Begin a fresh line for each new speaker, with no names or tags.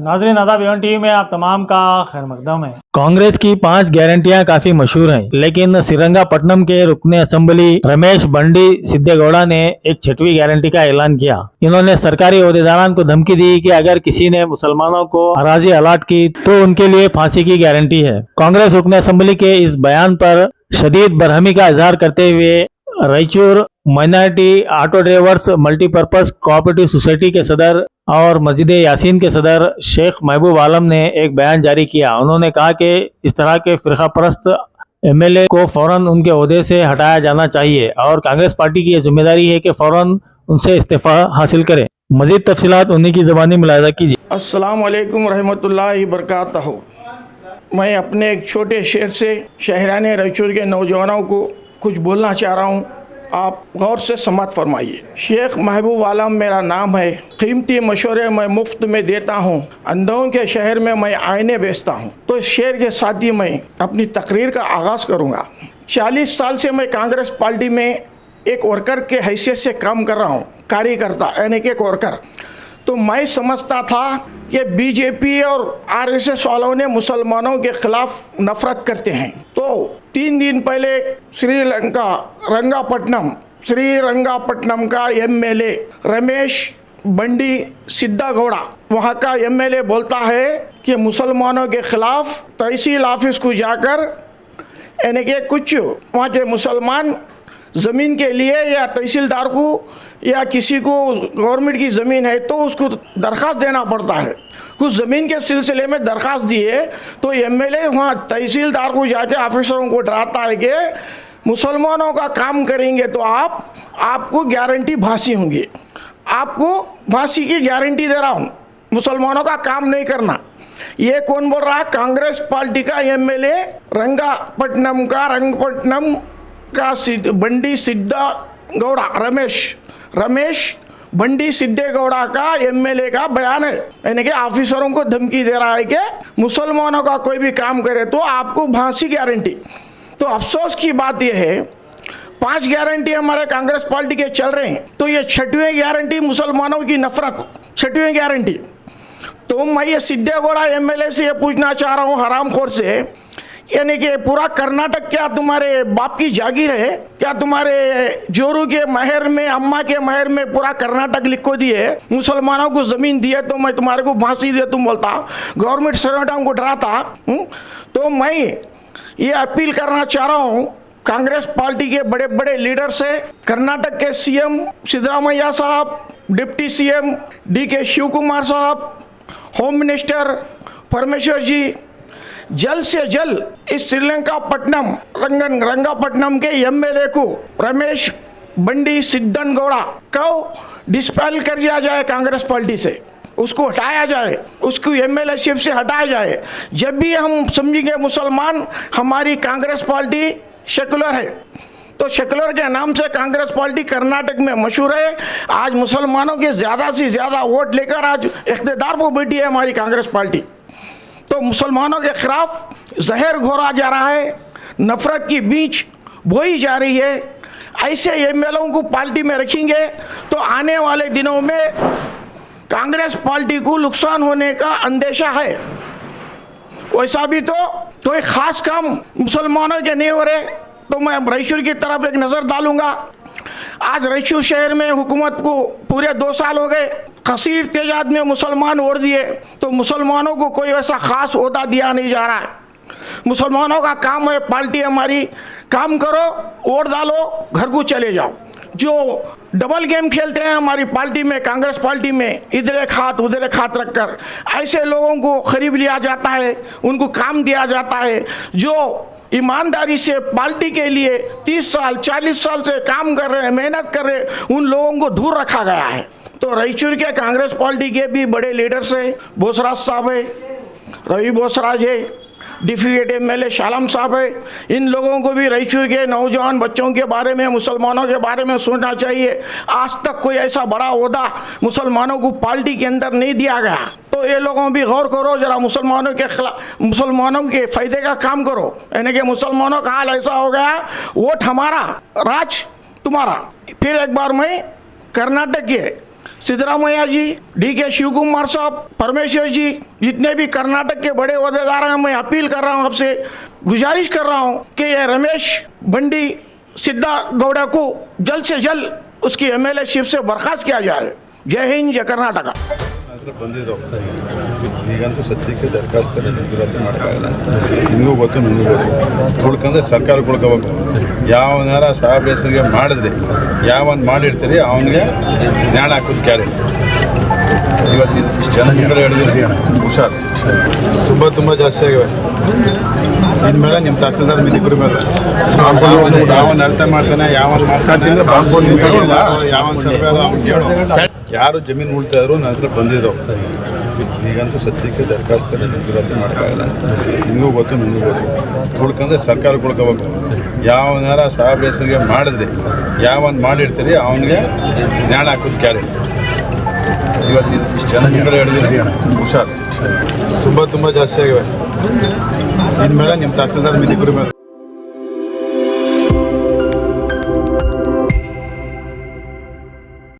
नाज़रीन आदाब Avon TV में आप तमाम का खैर मकदम है।
कांग्रेस की 5 गारंटियां काफी मशहूर हैं, लेकिन श्रीरंगपट्टनम के रुकने असेंबली रमेश बंडी सिद्धेगौड़ा ने एक 6वीं गारंटी का ऐलान किया। इन्होंने सरकारी ओहदेदारान को धमकी दी कि अगर किसी ने मुसलमानों को अराजी अलाट की तो उनके लिए फांसी की गारंटी है। कांग्रेस रुकने असेंबली के इस बयान पर शदीद बरहमी का इजहार करते हुए Raichur minority auto drivers multipurpose cooperative society के सदर और मस्जिद यासीन के सदर शेख महबूब आलम ने एक बयान जारी किया। उन्होंने कहा कि इस तरह के फिरका परस्त एमएलए को फौरन उनके ओहदे से हटाया जाना चाहिए और कांग्रेस पार्टी की यह जिम्मेदारी है कि फौरन उनसे इस्तीफा हासिल करे। मजीद तफसीलात उन्हीं की ज़बानी मुलाहिजा कीजिए।
अस्सलाम वालेकुम रहमतुल्लाहि बरकातहू। मैं अपने एक छोटे शहर से शहरान रायचूर के नौजवानों को कुछ बोलना चाह रहा हूँ, आप गौर से समात फरमाइए। शेख महबूब आलम मेरा नाम है। कीमती मशवरे मैं मुफ्त में देता हूँ। अंधों के शहर में मैं आईने बेचता हूँ। तो इस शेर के साथ ही मैं अपनी तकरीर का आगाज़ करूँगा। 40 साल से मैं कांग्रेस पार्टी में एक वर्कर के हैसियत से काम कर रहा हूँ, कार्यकर्ता यानी कि एक वर्कर। तो मैं समझता था कि बीजेपी और आरएसएस वालों ने मुसलमानों के खिलाफ नफरत करते हैं। तो 3 दिन पहले श्रीरंगपट्टनम का एमएलए रमेश बंडी सिद्धेगौड़ा वहाँ का एमएलए बोलता है कि मुसलमानों के खिलाफ तहसील ऑफिस को जाकर यानी कि कुछ वहाँ के मुसलमान ज़मीन के लिए या तहसीलदार को या किसी को गवर्नमेंट की ज़मीन है तो उसको दरख्वास्त देना पड़ता है। कुछ ज़मीन के सिलसिले में दरख्वास्त दिए तो एमएलए वहाँ तहसीलदार को जाके ऑफिसरों को डराता है कि मुसलमानों का काम करेंगे तो आपको गारंटी फांसी होंगी। आपको फांसी की गारंटी दे रहा हूँ, मुसलमानों का काम नहीं करना। ये कौन बोल रहा है? कांग्रेस पार्टी का एमएलए रंगपट्टनम का बंडी सिद्धेगौड़ा रमेश बंडी सिद्धेगौड़ा का एमएलए का बयान है। यानी कि ऑफिसरों को धमकी दे रहा है कि मुसलमानों का कोई भी काम करे तो आपको फांसी गारंटी। तो अफसोस की बात यह है 5 गारंटी हमारे कांग्रेस पार्टी के चल रहे हैं, तो ये 6वीं गारंटी मुसलमानों की नफरत, 6वीं गारंटी। तो मैं ये सिद्धेगौड़ा एमएलए से ये पूछना चाह रहा हूँ, हरामखोर से, यानी कि पूरा कर्नाटक क्या तुम्हारे बाप की जागीर है? क्या तुम्हारे जोरू के महर में, अम्मा के महर में पूरा कर्नाटक लिखो दिए? मुसलमानों को ज़मीन दिए तो मैं तुम्हारे को फांसी दे तुम बोलता, गवर्नमेंट सर्वेंटों को डराता। तो मैं ये अपील करना चाह रहा हूँ कांग्रेस पार्टी के बड़े बड़े लीडर से, कर्नाटक के सीएम सिद्धरामैया साहब, डिप्टी सीएम DK शिवकुमार साहब, होम मिनिस्टर परमेश्वर जी, जल्द से जल्द इस रंगपट्टनम के एमएलए को रमेश बंडी सिद्धेगौड़ा को डिस्पेल कर दिया जाए, कांग्रेस पार्टी से उसको हटाया जाए, उसको एमएलएशिप से हटाया जाए। जब भी हम समझेंगे मुसलमान हमारी कांग्रेस पार्टी सेकुलर है, तो सेकुलर के नाम से कांग्रेस पार्टी कर्नाटक में मशहूर है। आज मुसलमानों के ज़्यादा से ज़्यादा वोट लेकर आज इख्तिदार पर बैठी है हमारी कांग्रेस पार्टी। तो मुसलमानों के खिलाफ जहर घोरा जा रहा है, नफरत की बीज बोई जा रही है। ऐसे एमएलओ को पार्टी में रखेंगे तो आने वाले दिनों में कांग्रेस पार्टी को नुकसान होने का अंदेशा है। वैसा भी तो एक खास काम मुसलमानों के नहीं हो रहे, तो मैं रायचूर की तरफ एक नज़र डालूंगा। आज रायचूर शहर में हुकूमत को पूरे 2 साल हो गए, कसीर तेजाब में मुसलमान वोट दिए, तो मुसलमानों को कोई वैसा खास ओहदा दिया नहीं जा रहा है। मुसलमानों का काम है पार्टी हमारी, काम करो, वोट डालो, घर को चले जाओ। जो डबल गेम खेलते हैं हमारी पार्टी में, कांग्रेस पार्टी में, इधर एक हाथ उधर एक हाथ रखकर, ऐसे लोगों को खरीद लिया जाता है, उनको काम दिया जाता है। जो ईमानदारी से पार्टी के लिए 30 साल 40 साल से काम कर रहे हैं, मेहनत कर रहे हैं, उन लोगों को दूर रखा गया है। तो रायचूर के कांग्रेस पार्टी के भी बड़े लीडर्स हैं, बोसराज साहब है, रवि बोसराज है, डिप्टी एमएलए शालम साहब है। इन लोगों को भी रायचूर के नौजवान बच्चों के बारे में, मुसलमानों के बारे में सोचना चाहिए। आज तक कोई ऐसा बड़ा ओहदा मुसलमानों को पार्टी के अंदर नहीं दिया गया, तो ये लोगों भी गौर करो जरा, मुसलमानों के खिलाफ, मुसलमानों के फायदे का काम करो। यानी कि मुसलमानों का हाल ऐसा हो गया, वोट हमारा, राज तुम्हारा। फिर एक बार मैं कर्नाटक के सिद्धरामैया जी, DK शिव कुमार साहब, परमेश्वर जी, जितने भी कर्नाटक के बड़े ओहदेदार हैं, मैं अपील कर रहा हूं आपसे, गुजारिश कर रहा हूं कि ये रमेश बंडी सिद्धा गौड़ा को जल्द से जल्द उसकी MLA-शिप से बर्खास्त किया जाए। जय हिंद, जय कर्नाटक।
ಹತ್ರ ಬಂದಿದ್ದು ಈಗಂತೂ ಸದ್ಯಕ್ಕೆ ದರಖಾಸ್ತಲ್ಲಿ ಮಂಜೂರಾತಿ ಮಾಡೋಕ್ಕಾಗಲ್ಲ. ನಿಮಗೂ ಗೊತ್ತು, ನನಗೂ ಗೊತ್ತು. ಉಳ್ಕಂದ್ರೆ ಸರ್ಕಾರ ಉಳ್ಕೋಬೇಕು. ಯಾವನಾರ ಸಾಹೇಬರಿಗೆ ಮಾಡಿದ್ರೆ ಯಾವನ್ ಮಾಡಿರ್ತೀರಿ ಅವನಿಗೆ ಜ್ಞಾನ ಹಾಕೋದು ಗ್ಯಾರಂಟಿ. ಇವತ್ತು ಇಷ್ಟು ಜನ ಹಿಂಗಡೆ ಹೇಳಿದ್ರೆ ಹುಷಾರು, ತುಂಬ ಜಾಸ್ತಿ ಆಗಿವೆ. ಇನ್ಮೇಲೆ ನಿಮ್ಮ ತಹಸೀಲ್ದಾರ್ ಮಿನಿಬ್ರ ಮೇಲೆ ಯಾವನ್ ಅಳತೆ ಮಾಡ್ತಾನೆ, ಯಾವನ್ ಮಾಡ್ತಾನೆ, ಯಾವನ್ ಸರ್ವೆ ಅವ್ನು ಕೇಳು. ಯಾರು ಜಮೀನು ಉಳ್ತಾ ಇದ್ರು ನನ್ನ ಹತ್ರ ಬಂದಿದ್ದು. ಈಗಂತೂ ಸದ್ಯಕ್ಕೆ ದರಖಾಸ್ತಲ್ಲಿ ಮಂಜೂರಾತಿ ಮಾಡೋಕ್ಕಾಗಲ್ಲ. ನಿಮಗೂ ಗೊತ್ತು, ನನಗೂ ಗೊತ್ತು. ಉಳ್ಕಂದ್ರೆ ಸರ್ಕಾರ ಉಳ್ಕೋಬೇಕು. ಯಾವನಾರ ಸಾಹೇಬರಿಗೆ ಮಾಡಿದ್ರೆ ಯಾವನ್ ಮಾಡಿರ್ತೀರಿ ಅವನಿಗೆ ಜ್ಞಾನ ಹಾಕೋದು ಗ್ಯಾರಂಟಿ. ಇವತ್ತು ಇಷ್ಟು ಜನ ಹಿಂಗಡೆ ಹೇಳಿದ್ರೆ ಹುಷಾರು, ತುಂಬ ಜಾಸ್ತಿ ಆಗಿವೆ. ಇನ್ಮೇಲೆ ನಿಮ್ಮ ತಹಸೀಲ್ದಾರ್ ಮಿನಿಬ್ರ ಮೇಲೆ